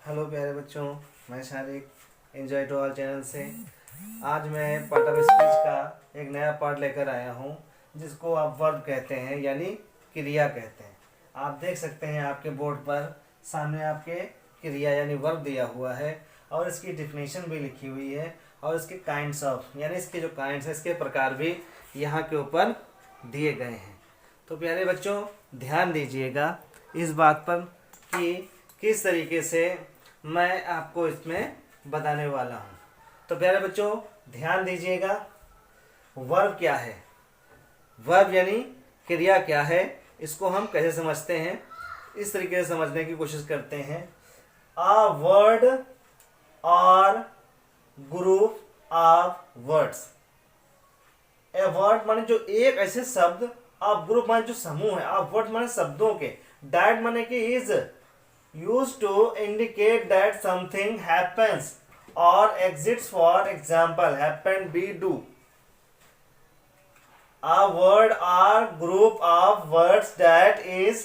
Hello प्यारे बच्चों, मैं Shariq enjoy to all channel से आज मैं पार्ट ऑफ स्पीच का एक नया पार्ट लेकर आया हूँ जिसको आप वर्ब कहते हैं यानी क्रिया कहते हैं। आप देख सकते हैं आपके बोर्ड पर सामने आपके क्रिया यानी वर्ब दिया हुआ है और इसकी डिफिनेशन भी लिखी हुई है और इसके काइंड्स ऑफ यानी इसके जो काइंड्स हैं इसके प्रकार भी यहाँ के ऊपर दिए गए हैं। तो प्यारे बच्चों ध्यान दीजिएगा इस बात पर कि किस तरीके से मैं आपको इसमें बताने वाला हूँ। तो प्यारे बच्चों ध्यान दीजिएगा, वर्ब क्या है, वर्ब यानी क्रिया क्या है, इसको हम कैसे समझते हैं इस तरीके से समझने की कोशिश करते हैं। अ वर्ड और group of words. A word माने जो एक ऐसे शब्द, ऑफ ग्रुप माने जो समूह है, ऑफ वर्ड माने शब्दों के, दैट माने कि is used to indicate that something happens or exists. For example, happen, be, do. A word or group of words that is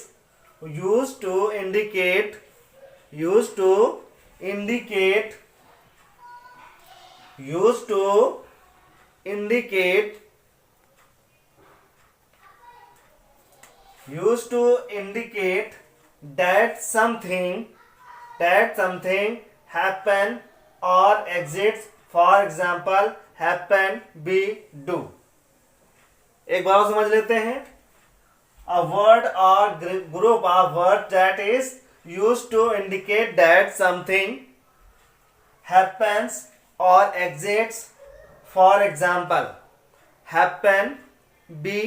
used to indicate used to indicate used to indicate used to indicate that something happen or exists. For example, happen, be, do. एक बार और समझ लेते हैं। A word or group of words that is used to indicate that something happens or exists. For example, happen, be,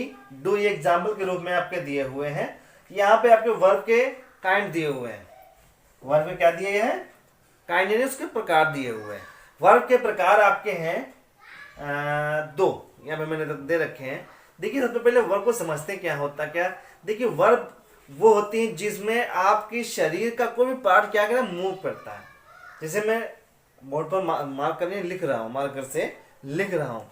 do ये example के रूप में आपके दिए हुए हैं। यहाँ पे आपके वर्ब के काइंड दिए हुए हैं। वर्ब में क्या दिए हैं? काइंड यानी उसके प्रकार दिए हुए हैं। वर्ब के प्रकार आपके हैं दो, यहाँ पे मैंने दे रखे हैं। देखिए सबसे पहले वर्ब को समझते क्या होता क्या। देखिए वर्ब वो होती है जिसमें आपकी शरीर का कोई भी पार्ट क्या करे मूव करता है। जैसे मैं बोर्ड पर मार्क करने लिख रहा हूँ, मार्कर से लिख रहा हूँ।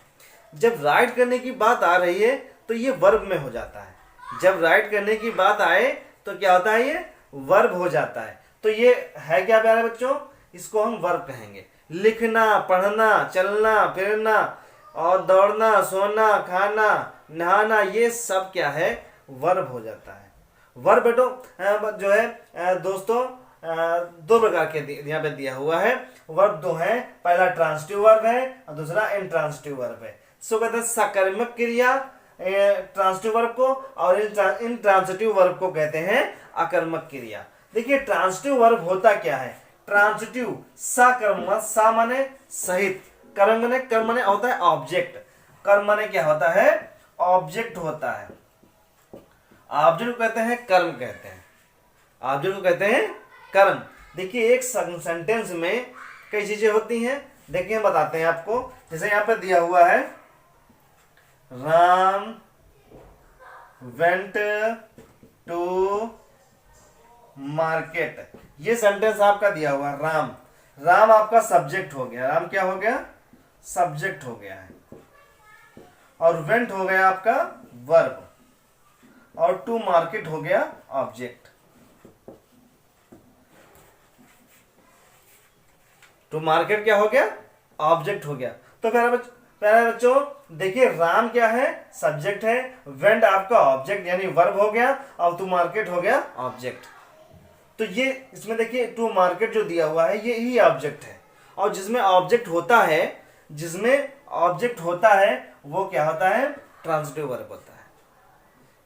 जब राइट करने की बात आ रही है तो ये वर्ब में हो जाता है। जब राइट करने की बात आए तो क्या होता है, ये वर्ब हो जाता है। तो ये है क्या प्यारे बच्चों, इसको हम वर्ब कहेंगे। लिखना, पढ़ना, चलना फिरना और दौड़ना, सोना, खाना, नहाना, ये सब क्या है, वर्ब हो जाता है। वर्ब बेटो जो है दोस्तों दो प्रकार के यहाँ पे दिया हुआ है। वर्ब दो है, पहला ट्रांसिटिव वर्ब है और दूसरा इंट्रांसिटिव वर्ब है। सो कहते हैं सकर्मक क्रिया ट्रांसिटिव वर्ब को और इन ट्रांसिटिव वर्ब को कहते हैं अकर्मक क्रिया। देखिए ट्रांसिटिव वर्ब होता क्या है। ट्रांसिटिव सकर्म, सा माने सहित, कर्म माने कर्म माने होता है ऑब्जेक्ट। कर्म माने क्या होता है, ऑब्जेक्ट होता है। ऑब्जेक्ट को कहते हैं कर्म कहते हैं, ऑब्जेक्ट को कहते हैं कर्म। देखिए एक सेंटेंस में कई चीजें होती हैं, देखिए हम बताते हैं आपको। जैसे यहाँ पे दिया हुआ है राम वेंट टू मार्केट, ये सेंटेंस आपका दिया हुआ है। राम, राम आपका सब्जेक्ट हो गया, राम क्या हो गया, सब्जेक्ट हो गया है। और वेंट हो गया आपका वर्ब और टू मार्केट हो गया ऑब्जेक्ट। टू मार्केट क्या हो गया, ऑब्जेक्ट हो गया। तो प्यारे बच्चों देखिए राम क्या है, सब्जेक्ट है, वेंट आपका ऑब्जेक्ट यानी वर्ब हो गया और टू मार्केट हो गया ऑब्जेक्ट। तो ये इसमें देखिए टू मार्केट जो दिया हुआ है ये ही ऑब्जेक्ट है। और जिसमें ऑब्जेक्ट होता है, जिसमें ऑब्जेक्ट होता है वो क्या होता है, ट्रांसिटिव वर्ब होता है।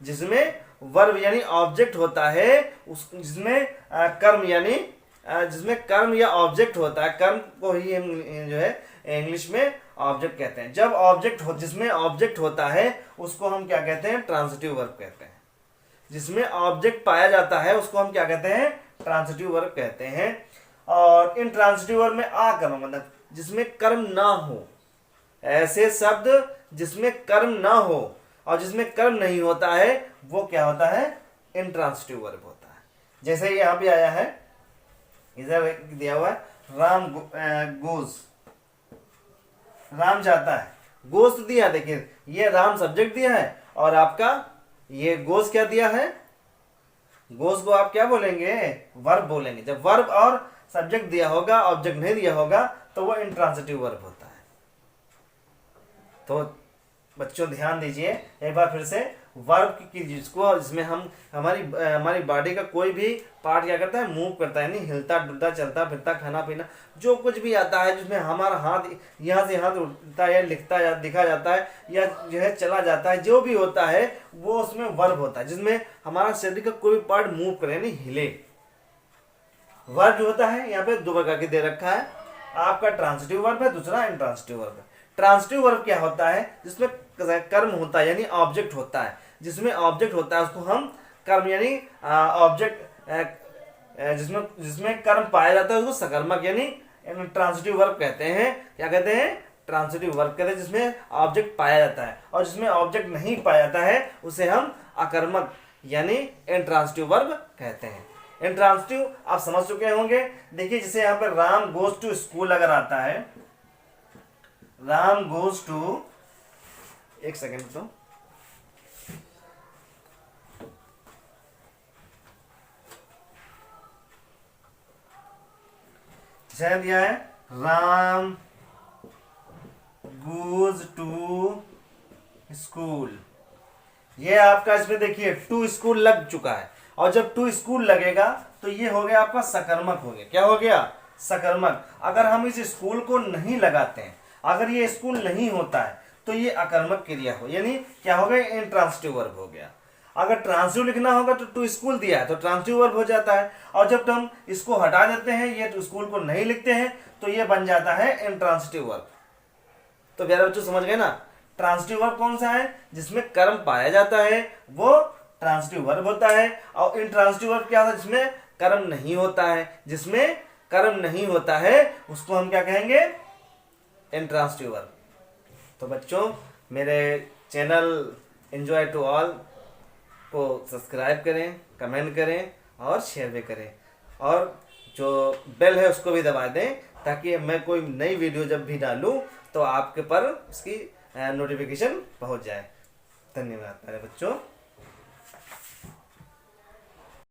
जिसमें वर्ब यानी ऑब्जेक्ट होता है, उस जिसमें कर्म यानी जिसमें कर्म या ऑब्जेक्ट होता है, कर्म को ही हम जो है इंग्लिश में ऑब्जेक्ट कहते हैं। जब ऑब्जेक्ट हो, जिसमें ऑब्जेक्ट होता है उसको हम क्या कहते हैं, ट्रांसिटिव वर्ब कहते हैं। जिसमें ऑब्जेक्ट पाया जाता है उसको हम क्या कहते हैं, ट्रांसिटिव वर्ब कहते हैं। और इन ट्रांसिटिव वर्ब में अकर्म मतलब जिसमें कर्म ना हो, ऐसे शब्द जिसमें कर्म ना हो और जिसमें कर्म नहीं होता है वो क्या होता है, इंट्रांसिटिव वर्ब होता है। जैसे यहाँ पे आया है, इधर दिया हुआ है राम गोज, राम जाता है, गोज तो दिया। देखिए ये राम सब्जेक्ट दिया है और आपका ये गोज क्या दिया है, गोज को आप क्या बोलेंगे, वर्ब बोलेंगे। जब वर्ब और सब्जेक्ट दिया होगा, ऑब्जेक्ट नहीं दिया होगा, तो वो इंट्रांसिटिव वर्ब होता है। तो बच्चों ध्यान दीजिए एक बार फिर से, वर्ब की जिसको जिसमें हम हमारी बॉडी का कोई भी पार्ट क्या करता है, मूव करता है, यानी हिलता डुलता चलता फिरता खाना पीना जो कुछ भी आता है, जिसमें हमारा हाथ यहाँ से हाथ उठता है, लिखता या दिखा जाता है, या जो है चला जाता है, जो भी होता है वो उसमें वर्ब होता है, जिसमें हमारा शरीर का कोई पार्ट मूव करे यानी हिले। वर्ब जो होता है यहाँ पे दो प्रकार के दे रखा है, आपका ट्रांसिटिव वर्ब है, दूसरा इंट्रांसिटिव वर्ब है। ट्रांसिटिव वर्ब क्या होता है, जिसमें कर्म होता है यानी ऑब्जेक्ट होता है, जिसमें ऑब्जेक्ट होता है उसको हम कर्म यानी ऑब्जेक्ट, जिसमें जिसमें कर्म पाया जाता है उसको सकर्मक यानी ट्रांसिटिव वर्ब कहते हैं। क्या कहते हैं, ट्रांसिटिव वर्ब कहते हैं, जिसमें ऑब्जेक्ट पाया जाता है, और जिसमें ऑब्जेक्ट नहीं पाया जाता है उसे हम अकर्मक यानी इंट्रांसिटिव वर्ब कहते हैं। इंट्रांसिटिव आप समझ चुके होंगे। देखिए जैसे यहाँ पर राम गोज टू स्कूल अगर आता है, राम गोज टू, एक सेकेंड तो जैसे दिया है राम गोज टू स्कूल, ये आपका इसमें देखिए टू स्कूल लग चुका है, और जब टू स्कूल लगेगा तो ये हो गया आपका सकर्मक हो गया। क्या हो गया, सकर्मक। अगर हम इस स्कूल को नहीं लगाते हैं, अगर ये स्कूल नहीं होता है तो ये अकर्मक क्रिया हो, यानी क्या हो गया, इंट्रांसिटिव वर्ब हो गया। अगर ट्रांसिटिव लिखना होगा तो टू स्कूल दिया है तो ट्रांसिटिव वर्ब हो जाता है, और जब हम इसको हटा देते हैं, ये टू स्कूल को नहीं लिखते हैं, तो ये बन जाता है इंट्रांसिटिव वर्ब। तो प्यारे बच्चों समझ गए ना, ट्रांसिटिव वर्ब कौन सा है, जिसमें कर्म पाया जाता है वो ट्रांसिटिव वर्ब होता है, और इंट्रांसिटिव वर्ब क्या होता है, जिसमें कर्म नहीं होता है, जिसमें कर्म नहीं होता है उसको हम क्या कहेंगे, इंट्रांसिटिव वर्ब। तो बच्चों मेरे चैनल एंजॉय टू ऑल को सब्सक्राइब करें, कमेंट करें और शेयर भी करें, और जो बेल है उसको भी दबा दें, ताकि मैं कोई नई वीडियो जब भी डालूं तो आपके पर उसकी नोटिफिकेशन पहुंच जाए। धन्यवाद मेरे बच्चों।